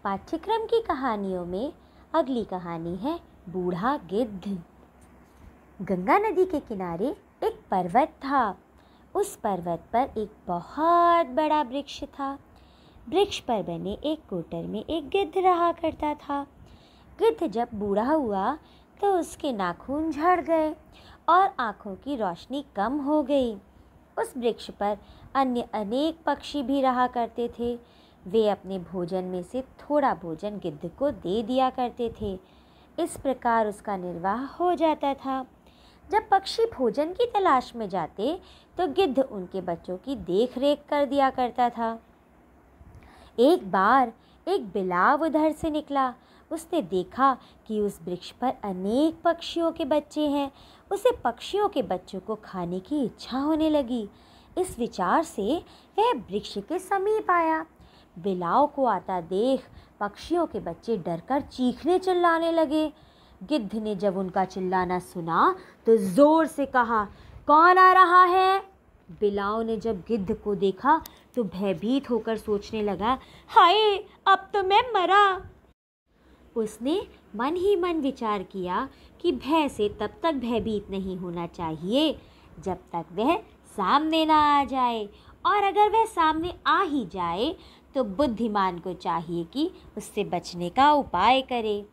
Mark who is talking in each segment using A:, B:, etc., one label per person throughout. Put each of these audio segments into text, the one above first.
A: पाठ्यक्रम की कहानियों में अगली कहानी है बूढ़ा गिद्ध। गंगा नदी के किनारे एक पर्वत था। उस पर्वत पर एक बहुत बड़ा वृक्ष था। वृक्ष पर बने एक कोटर में एक गिद्ध रहा करता था। गिद्ध जब बूढ़ा हुआ तो उसके नाखून झड़ गए और आँखों की रोशनी कम हो गई। उस वृक्ष पर अन्य अनेक पक्षी भी रहा करते थे। वे अपने भोजन में से थोड़ा भोजन गिद्ध को दे दिया करते थे। इस प्रकार उसका निर्वाह हो जाता था। जब पक्षी भोजन की तलाश में जाते तो गिद्ध उनके बच्चों की देख रेख कर दिया करता था। एक बार एक बिलाव उधर से निकला। उसने देखा कि उस वृक्ष पर अनेक पक्षियों के बच्चे हैं। उसे पक्षियों के बच्चों को खाने की इच्छा होने लगी। इस विचार से वह वृक्ष के समीप आया। बिलाव को आता देख पक्षियों के बच्चे डरकर चीखने चिल्लाने लगे। गिद्ध ने जब उनका चिल्लाना सुना तो जोर से कहा, कौन आ रहा है? बिलाव ने जब गिद्ध को देखा तो भयभीत होकर सोचने लगा, हाय, अब तो मैं मरा। उसने मन ही मन विचार किया कि भय से तब तक भयभीत नहीं होना चाहिए जब तक वह सामने ना आ जाए, और अगर वह सामने आ ही जाए तो बुद्धिमान को चाहिए कि उससे बचने का उपाय करे।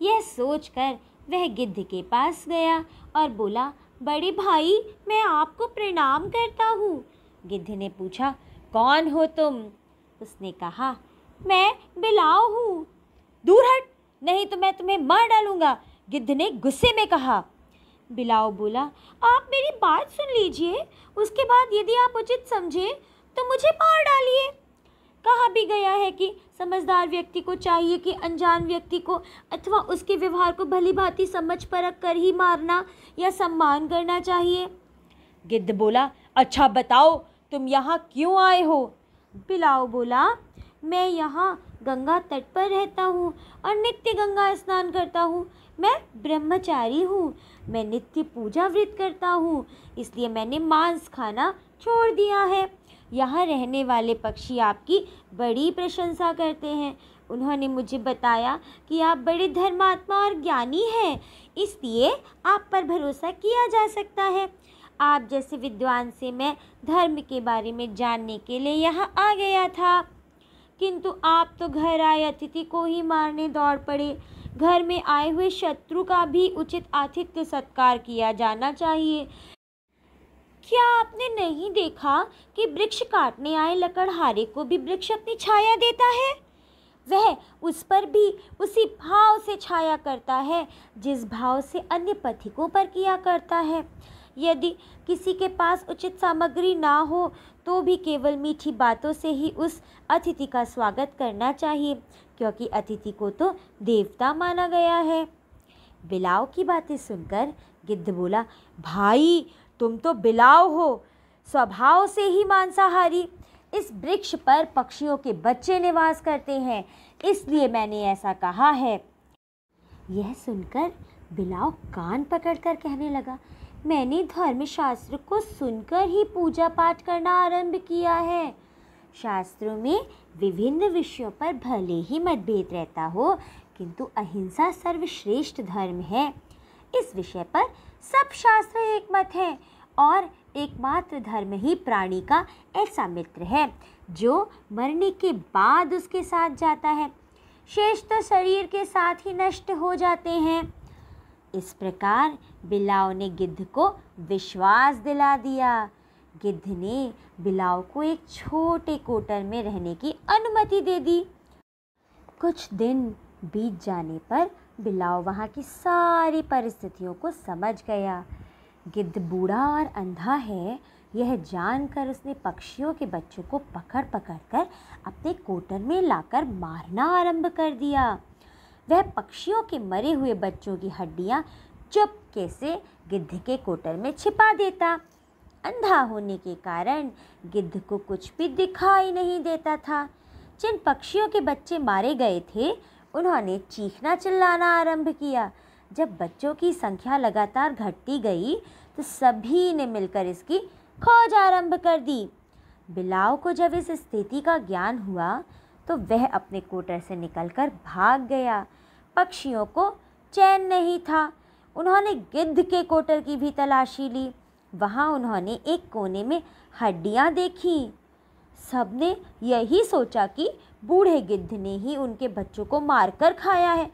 A: यह सोचकर वह गिद्ध के पास गया और बोला, बड़े भाई, मैं आपको प्रणाम करता हूँ। गिद्ध ने पूछा, कौन हो तुम? उसने कहा, मैं बिलाव हूँ। दूर हट, नहीं तो मैं तुम्हें मार डालूंगा, गिद्ध ने गुस्से में कहा। बिलाव बोला, आप मेरी बात सुन लीजिए, उसके बाद यदि आप उचित समझें तो मुझे मार डालिए। कहा भी गया है कि समझदार व्यक्ति को चाहिए कि अनजान व्यक्ति को अथवा उसके व्यवहार को भली भांति समझ परख कर ही मारना या सम्मान करना चाहिए। गिद्ध बोला, अच्छा बताओ, तुम यहाँ क्यों आए हो? बिलाव बोला, मैं यहाँ गंगा तट पर रहता हूँ और नित्य गंगा स्नान करता हूँ। मैं ब्रह्मचारी हूँ। मैं नित्य पूजा व्रत करता हूँ, इसलिए मैंने मांस खाना छोड़ दिया है। यहाँ रहने वाले पक्षी आपकी बड़ी प्रशंसा करते हैं। उन्होंने मुझे बताया कि आप बड़े धर्मात्मा और ज्ञानी हैं, इसलिए आप पर भरोसा किया जा सकता है। आप जैसे विद्वान से मैं धर्म के बारे में जानने के लिए यहाँ आ गया था, किंतु आप तो घर आए अतिथि को ही मारने दौड़ पड़े। घर में आए हुए शत्रु का भी उचित आतिथ्य सत्कार किया जाना चाहिए। क्या आपने नहीं देखा कि वृक्ष काटने आए लकड़हारे को भी वृक्ष अपनी छाया देता है? वह उस पर भी उसी भाव से छाया करता है जिस भाव से अन्य पथिकों पर किया करता है। यदि किसी के पास उचित सामग्री ना हो तो भी केवल मीठी बातों से ही उस अतिथि का स्वागत करना चाहिए, क्योंकि अतिथि को तो देवता माना गया है। बिलाव की बातें सुनकर गिद्ध बोला, भाई, तुम तो बिलाव हो, स्वभाव से ही मांसाहारी। इस वृक्ष पर पक्षियों के बच्चे निवास करते हैं, इसलिए मैंने ऐसा कहा है। यह सुनकर बिलाव कान पकड़कर कहने लगा, मैंने धर्मशास्त्र को सुनकर ही पूजा पाठ करना आरंभ किया है। शास्त्रों में विभिन्न विषयों पर भले ही मतभेद रहता हो, किंतु अहिंसा सर्वश्रेष्ठ धर्म है। इस विषय पर सब शास्त्र एक मत है, और एकमात्र धर्म ही प्राणी का ऐसा मित्र है जो मरने के बाद उसके साथ जाता है, शेष तो शरीर के साथ ही नष्ट हो जाते हैं। इस प्रकार बिलाव ने गिद्ध को विश्वास दिला दिया। गिद्ध ने बिलाव को एक छोटे कोटर में रहने की अनुमति दे दी। कुछ दिन बीत जाने पर बिलाव वहाँ की सारी परिस्थितियों को समझ गया। गिद्ध बूढ़ा और अंधा है, यह जानकर उसने पक्षियों के बच्चों को पकड़ पकड़ कर अपने कोटर में लाकर मारना आरंभ कर दिया। वह पक्षियों के मरे हुए बच्चों की हड्डियां चुपके से गिद्ध के कोटर में छिपा देता। अंधा होने के कारण गिद्ध को कुछ भी दिखाई नहीं देता था। जिन पक्षियों के बच्चे मारे गए थे, उन्होंने चीखना चिल्लाना आरंभ किया। जब बच्चों की संख्या लगातार घटती गई तो सभी ने मिलकर इसकी खोज आरंभ कर दी। बिलाव को जब इस स्थिति का ज्ञान हुआ तो वह अपने कोटर से निकलकर भाग गया। पक्षियों को चैन नहीं था। उन्होंने गिद्ध के कोटर की भी तलाशी ली। वहाँ उन्होंने एक कोने में हड्डियाँ देखीं। सबने यही सोचा कि बूढ़े गिद्ध ने ही उनके बच्चों को मारकर खाया है।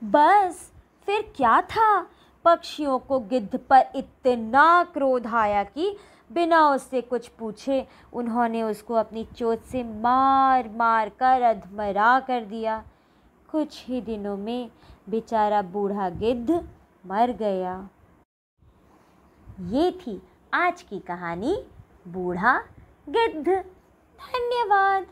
A: बस फिर क्या था, पक्षियों को गिद्ध पर इतना क्रोध आया कि बिना उससे कुछ पूछे उन्होंने उसको अपनी चोंच से मार मार कर अधमरा कर दिया। कुछ ही दिनों में बेचारा बूढ़ा गिद्ध मर गया। ये थी आज की कहानी बूढ़ा गिद्ध। धन्यवाद।